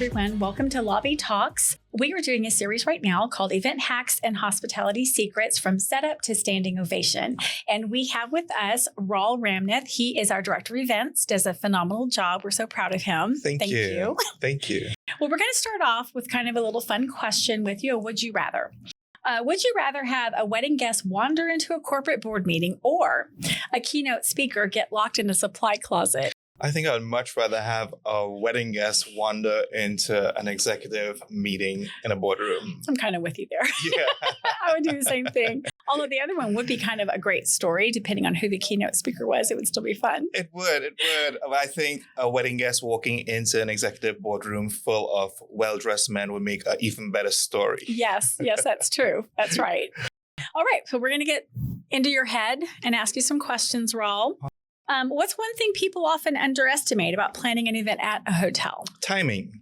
everyone. Welcome to Lobby Talks. We are doing a series right now called Event Hacks and Hospitality Secrets from Setup to Standing Ovation. And we have with us Rachell Ramnath. He is our Director of Events, does a phenomenal job. We're so proud of him. Thank you. Thank you. Well, we're going to start off with kind of a little fun question with you. Would you rather? Would you rather have a wedding guest wander into a corporate board meeting or a keynote speaker get locked in a supply closet? I think I would much rather have a wedding guest wander into an executive meeting in a boardroom. I'm kind of with you there. Yeah. I would do the same thing. Although the other one would be kind of a great story, depending on who the keynote speaker was. It would still be fun. It would. I think a wedding guest walking into an executive boardroom full of well-dressed men would make an even better story. Yes, that's true. That's right. All right. So we're going to get into your head and ask you some questions, Rachell. What's one thing people often underestimate about planning an event at a hotel? Timing.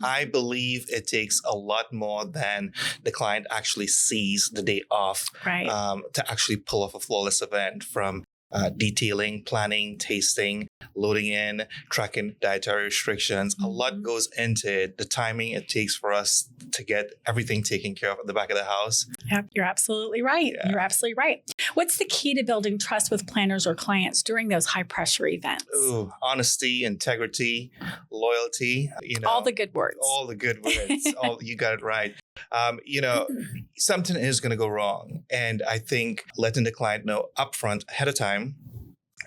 I believe it takes a lot more than the client actually sees the day off Right. To actually pull off a flawless event, from detailing, planning, tasting, loading in, tracking dietary restrictions. A lot goes into it. The timing it takes for us to get everything taken care of at the back of the house. Yep, you're absolutely right. Yeah. You're absolutely right. What's the key to building trust with planners or clients during those high pressure events? Ooh, honesty, integrity, loyalty. All the good words. All the good words. You got it right. Something is going to go wrong. And I think letting the client know upfront ahead of time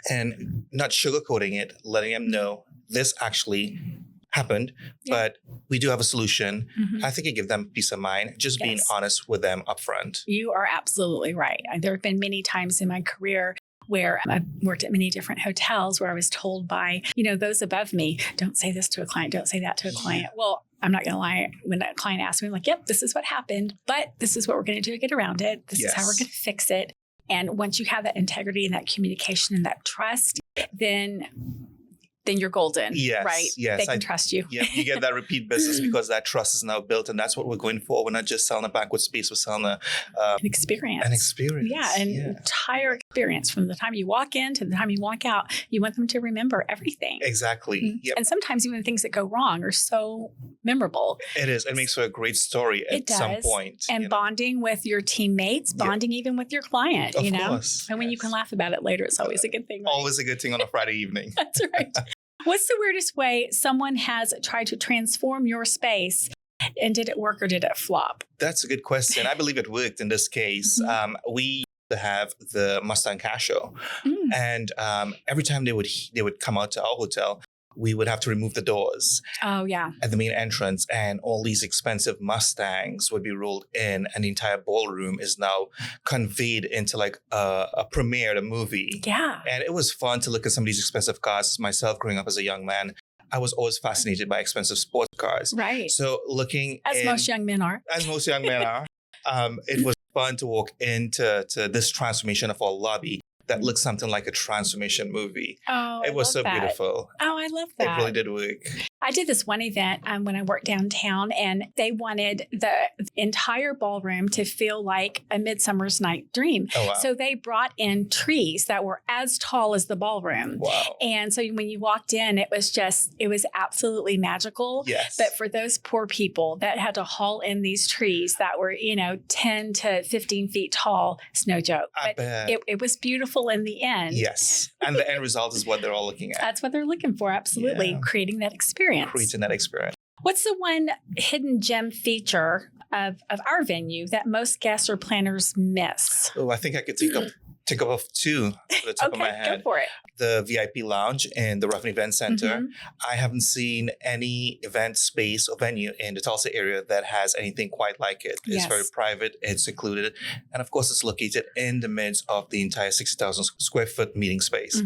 and not sugarcoating it, letting them know this actually happened, but we do have a solution. I think it gives them peace of mind, just being honest with them upfront. You are absolutely right. There have been many times in my career where I've worked at many different hotels where I was told by, those above me, don't say this to a client, don't say that to a client. Well, I'm not going to lie. When a client asked me, I'm like, yep, this is what happened, but this is what we're going to do to get around it. This is how we're going to fix it. And once you have that integrity and that communication and that trust, then you're golden, right? Yes. They can trust you. Yeah, you get that repeat business because that trust is now built, and that's what we're going for. We're not just selling a banquet space; we're selling an experience. An experience. Yeah, entire experience from the time you walk in to the time you walk out. You want them to remember everything. Exactly. Yep. And sometimes even things that go wrong are so memorable. It is. It makes for a great story at some point. And bonding with your teammates, bonding even with your client, of course. And when you can laugh about it later, it's always a good thing. Right? Always a good thing on a Friday evening. That's right. What's the weirdest way someone has tried to transform your space? And did it work or did it flop? That's a good question. I believe it worked in this case. We used to have the Mustang Car Show. And every time they would come out to our hotel, we would have to remove the doors. Oh, yeah. At the main entrance, and all these expensive Mustangs would be rolled in, and the entire ballroom is now conveyed into like a premiere, a movie. Yeah. And it was fun to look at some of these expensive cars. Myself, growing up as a young man, I was always fascinated by expensive sports cars. Right. So looking As most young men are. As most young men are. It was fun to walk into this transformation of our lobby that looked something like a transformation movie. Oh, it was so beautiful. Oh, I love that. It really did work. I did this one event when I worked downtown, and they wanted the entire ballroom to feel like a Midsummer's Night Dream. Oh, wow. So they brought in trees that were as tall as the ballroom. Wow. And so when you walked in, it was absolutely magical. Yes. But for those poor people that had to haul in these trees that were, 10 to 15 feet tall, it's no joke. I bet. It was beautiful in the end. Yes. And the end result is what they're all looking at. That's what they're looking for. Absolutely. Yeah. Creating that experience. What's the one hidden gem feature of our venue that most guests or planners miss? Oh, I think I could think of two off the top of my head. Go for it. The VIP lounge in the Ruffin Event Center. I haven't seen any event space or venue in the Tulsa area that has anything quite like it. It's very private, it's secluded, and of course it's located in the midst of the entire 60,000 square foot meeting space.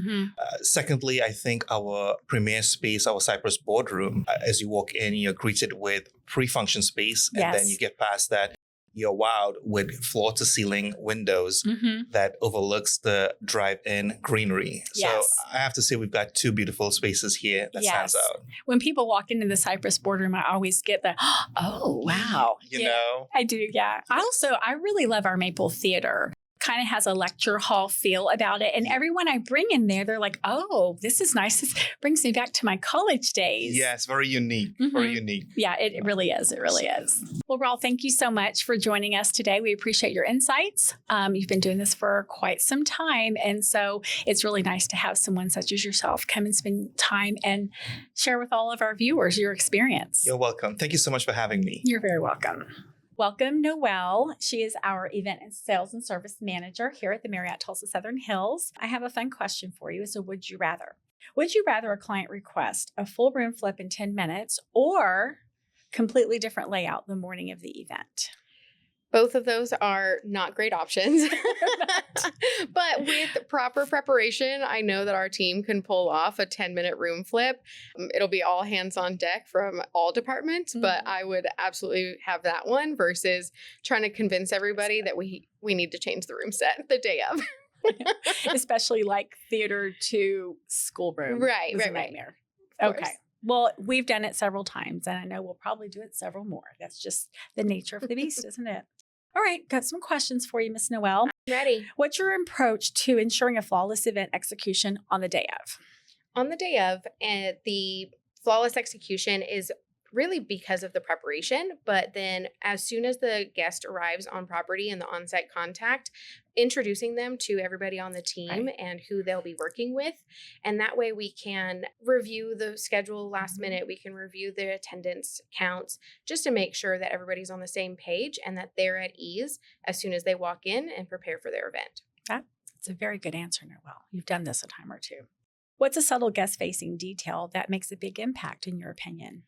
Secondly, I think our premier space, our Cypress boardroom, as you walk in, you're greeted with pre-function space, and then you get past that, you're wowed with floor-to-ceiling windows that overlooks the drive-in greenery. Yes. So I have to say we've got two beautiful spaces here that stands out. When people walk into the Cypress boardroom, I always get the, oh, wow. You know? I do, yeah. I really love our Maple Theater kind of has a lecture hall feel about it. And everyone I bring in there, they're like, oh, this is nice. This brings me back to my college days. Yes, very unique. Very unique. Yeah, it really is. It really is. Well, Rachell, thank you so much for joining us today. We appreciate your insights. You've been doing this for quite some time. And so it's really nice to have someone such as yourself come and spend time and share with all of our viewers your experience. You're welcome. Thank you so much for having me. You're very welcome. Welcome, Noelle. She is our event and sales and service manager here at the Marriott Tulsa Southern Hills. I have a fun question for you. So would you rather? Would you rather a client request a full room flip in 10 minutes or completely different layout the morning of the event? Both of those are not great options, but with proper preparation, I know that our team can pull off a 10-minute room flip. It'll be all hands on deck from all departments, but I would absolutely have that one versus trying to convince everybody that we need to change the room set the day of. Especially like theater to schoolroom. Right, a nightmare. Okay. Well, we've done it several times, and I know we'll probably do it several more. That's just the nature of the beast, isn't it? All right, got some questions for you, Miss Noelle. Ready. What's your approach to ensuring a flawless event execution on the day of? On the day of, the flawless execution is really because of the preparation, but then as soon as the guest arrives on property and the on-site contact, introducing them to everybody on the team and who they'll be working with. And that way we can review the schedule last minute. We can review the attendance counts just to make sure that everybody's on the same page and that they're at ease as soon as they walk in and prepare for their event. That's a very good answer, Noelle. You've done this a time or two. What's a subtle guest-facing detail that makes a big impact in your opinion?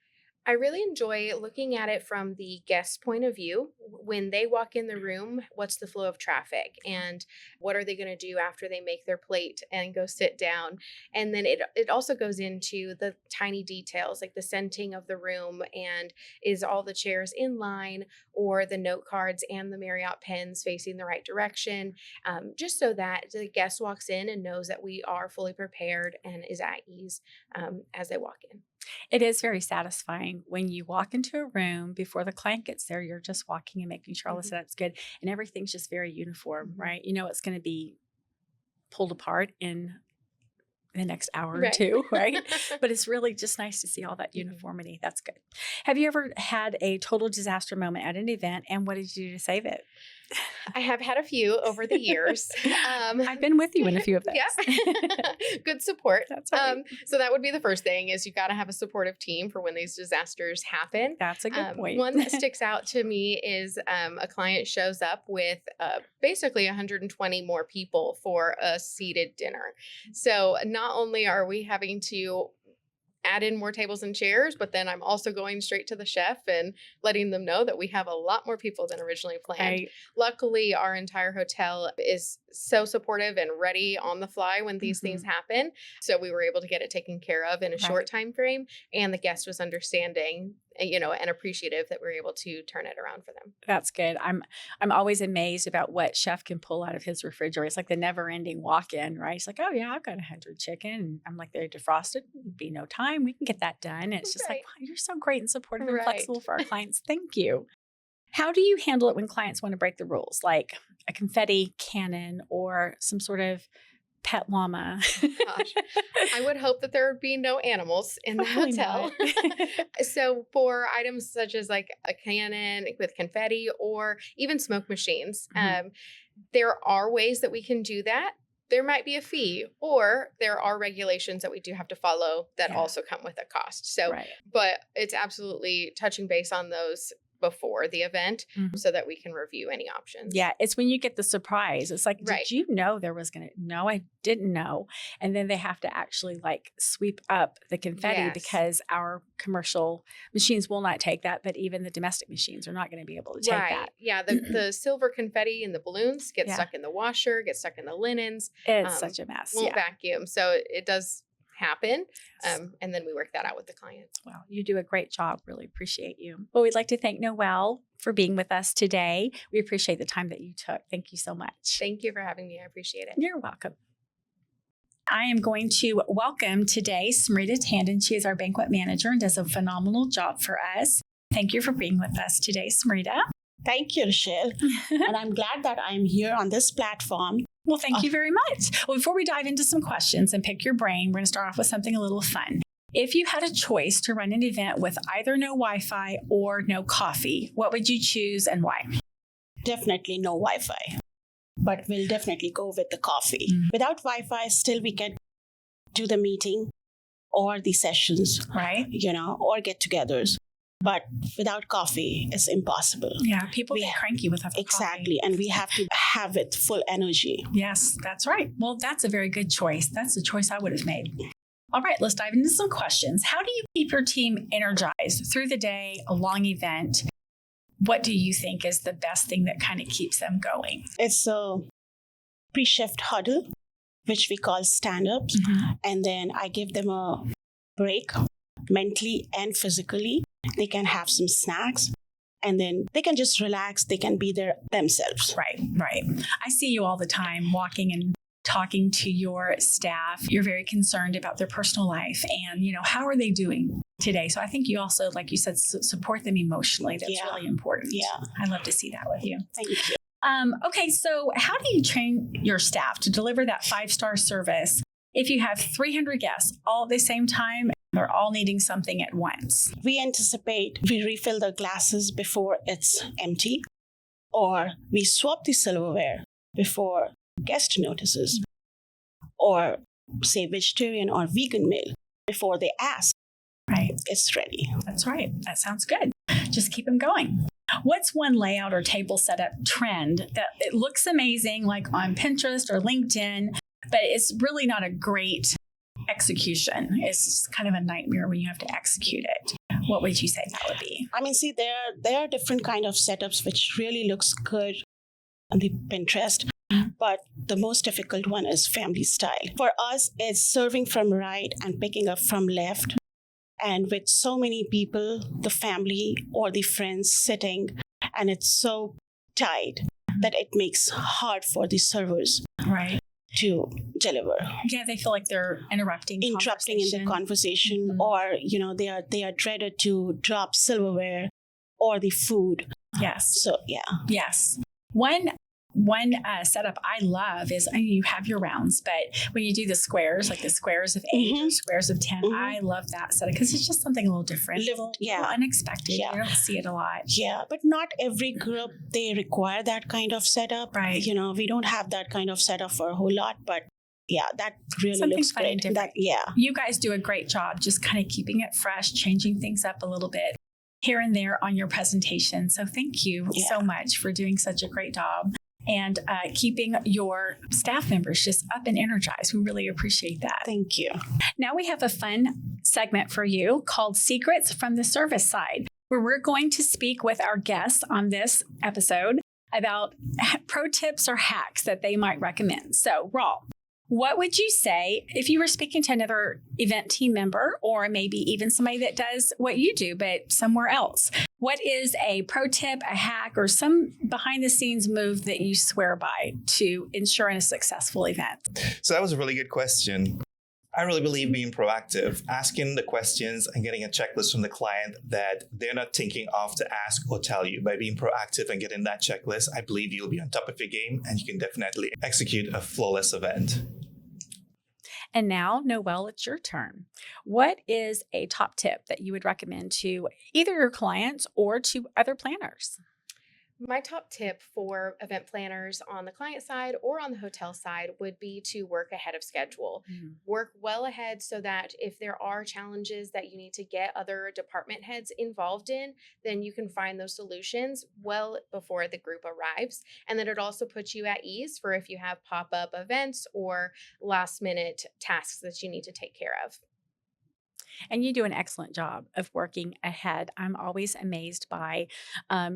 I really enjoy looking at it from the guest's point of view. When they walk in the room, what's the flow of traffic and what are they going to do after they make their plate and go sit down? And then it also goes into the tiny details like the scenting of the room and is all the chairs in line or the note cards and the Marriott pens facing the right direction, just so that the guest walks in and knows that we are fully prepared and is at ease as they walk in. It is very satisfying when you walk into a room before the client gets there. You're just walking and making sure all the setup's good and everything's just very uniform, right? You know it's going to be pulled apart in the next hour or two, right? But it's really just nice to see all that uniformity. That's good. Have you ever had a total disaster moment at an event and what did you do to save it? I have had a few over the years. I've been with you in a few of those. Yeah. Good support. That's right. So that would be the first thing is you got to have a supportive team for when these disasters happen. That's a good point. One that sticks out to me is a client shows up with basically 120 more people for a seated dinner. So not only are we having to add in more tables and chairs, but then I'm also going straight to the chef and letting them know that we have a lot more people than originally planned. Right. Luckily, our entire hotel is so supportive and ready on the fly when these things happen. So we were able to get it taken care of in a short time frame, and the guest was understanding, and appreciative that we were able to turn it around for them. That's good. I'm always amazed about what chef can pull out of his refrigerator. It's like the never-ending walk-in, right? It's like, oh yeah, I've got 100 chicken. And I'm like, they're defrosted. It'd be no time. We can get that done. And it's just like, wow, you're so great and supportive and flexible for our clients. Thank you. How do you handle it when clients want to break the rules, like a confetti cannon or some sort of pet llama? Gosh, I would hope that there would be no animals in the hotel. So for items such as like a cannon with confetti or even smoke machines, there are ways that we can do that. There might be a fee or there are regulations that we do have to follow that also come with a cost. So, but it's absolutely touching base on those before the event so that we can review any options. Yeah, it's when you get the surprise. It's like, did you know there was going to, no, I didn't know. And then they have to actually like sweep up the confetti because our commercial machines will not take that, but even the domestic machines are not going to be able to take that. Yeah, the silver confetti and the balloons get stuck in the washer, get stuck in the linens. It's such a mess. Won't vacuum. So it does happen. And then we work that out with the client. Well, you do a great job. Really appreciate you. Well, we'd like to thank Noelle for being with us today. We appreciate the time that you took. Thank you so much. Thank you for having me. I appreciate it. You're welcome. I am going to welcome today Smrita Tandon. She is our banquet manager and does a phenomenal job for us. Thank you for being with us today, Smrita. Thank you, Rachell. And I'm glad that I'm here on this platform. Well, thank you very much. Well, before we dive into some questions and pick your brain, we're going to start off with something a little fun. If you had a choice to run an event with either no Wi-Fi or no coffee, what would you choose and why? Definitely no Wi-Fi, but we'll definitely go with the coffee. Without Wi-Fi, still we can do the meeting or the sessions, right? Or get-togethers. But without coffee, it's impossible. Yeah, people get cranky without coffee. Exactly, and we have to have it full energy. Yes, that's right. Well, that's a very good choice. That's the choice I would have made. All right, let's dive into some questions. How do you keep your team energized through the day, a long event? What do you think is the best thing that kind of keeps them going? It's a pre-shift huddle, which we call stand-ups. And then I give them a break mentally and physically. They can have some snacks and then they can just relax. They can be themselves. Right. I see you all the time walking and talking to your staff. You're very concerned about their personal life and, how are they doing today? So I think you also, like you said, support them emotionally. That's really important. Yeah. I love to see that with you. Thank you. Okay, so how do you train your staff to deliver that 5-star service if you have 300 guests all at the same time? They're all needing something at once. We anticipate we refill the glasses before it's empty, or we swap the silverware before guest notices, or say vegetarian or vegan meal before they ask. Right. It's ready. That's right. That sounds good. Just keep them going. What's one layout or table setup trend that it looks amazing, like on Pinterest or LinkedIn, but it's really not a great execution? It's kind of a nightmare when you have to execute it. What would you say that would be? I mean, see, there are different kind of setups which really looks good on the Pinterest, but the most difficult one is family style. For us, it's serving from right and picking up from left. And with so many people, the family or the friends sitting, and it's so tight that it makes hard for the servers. Right. To deliver. Yeah, they feel like they're interrupting in the conversation, or they are dreaded to drop silverware or the food. Yes. So yeah. Yes. One setup I love is you have your rounds, but when you do the squares, like the squares of 8 or squares of 10, I love that setup because it's just something a little different, a little unexpected. Yeah. You don't see it a lot. Yeah, but not every group, they require that kind of setup. Right. We don't have that kind of setup for a whole lot, but yeah, that really something looks fun and great. different. You guys do a great job just kind of keeping it fresh, changing things up a little bit here and there on your presentation. So thank you so much for doing such a great job. And keeping your staff members just up and energized. We really appreciate that. Thank you. Now we have a fun segment for you called Secrets from the Service Side, where we're going to speak with our guests on this episode about pro tips or hacks that they might recommend. So, Rachell, what would you say if you were speaking to another event team member or maybe even somebody that does what you do, but somewhere else? What is a pro tip, a hack, or some behind the scenes move that you swear by to ensure a successful event? So that was a really good question. I really believe being proactive, asking the questions and getting a checklist from the client that they're not thinking of to ask or tell you. By being proactive and getting that checklist, I believe you'll be on top of your game and you can definitely execute a flawless event. And now, Noelle, it's your turn. What is a top tip that you would recommend to either your clients or to other planners? My top tip for event planners on the client side or on the hotel side would be to work ahead of schedule. Work well ahead so that if there are challenges that you need to get other department heads involved in, then you can find those solutions well before the group arrives. And then it also puts you at ease for if you have pop-up events or last minute tasks that you need to take care of. And you do an excellent job of working ahead. I'm always amazed by,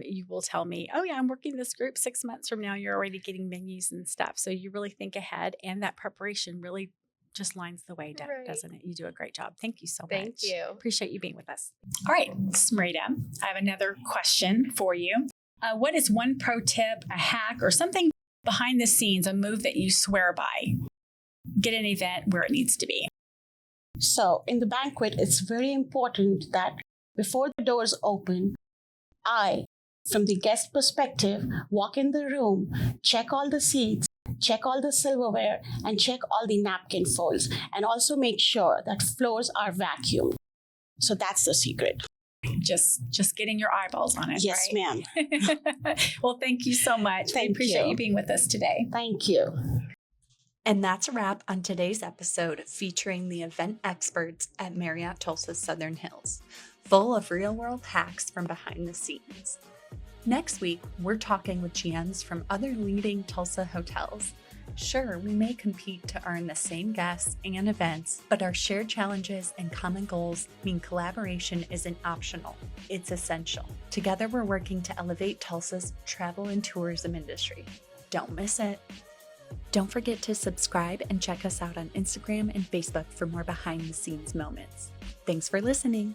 you will tell me, oh yeah, I'm working this group 6 months from now. You're already getting menus and stuff. So you really think ahead, and that preparation really just lines the way, doesn't it? You do a great job. Thank you so much. Thank you. Appreciate you being with us. All right, Smrita, I have another question for you. What is one pro tip, a hack, or something behind the scenes, a move that you swear by? Get an event where it needs to be. So in the banquet, it's very important that before the doors open, I from the guest perspective, walk in the room, check all the seats, check all the silverware, and check all the napkin folds, and also make sure that floors are vacuumed. So that's the secret. Just getting your eyeballs on it. Yes, right? ma'am. Well, thank you so much. Thank we appreciate you. you being with us today. Thank you. And that's a wrap on today's episode featuring the event experts at Marriott Tulsa Southern Hills, full of real-world hacks from behind the scenes. Next week, we're talking with GMs from other leading Tulsa hotels. Sure, we may compete to earn the same guests and events, but our shared challenges and common goals mean collaboration isn't optional. It's essential. Together, we're working to elevate Tulsa's travel and tourism industry. Don't miss it. Don't forget to subscribe and check us out on Instagram and Facebook for more behind-the-scenes moments. Thanks for listening.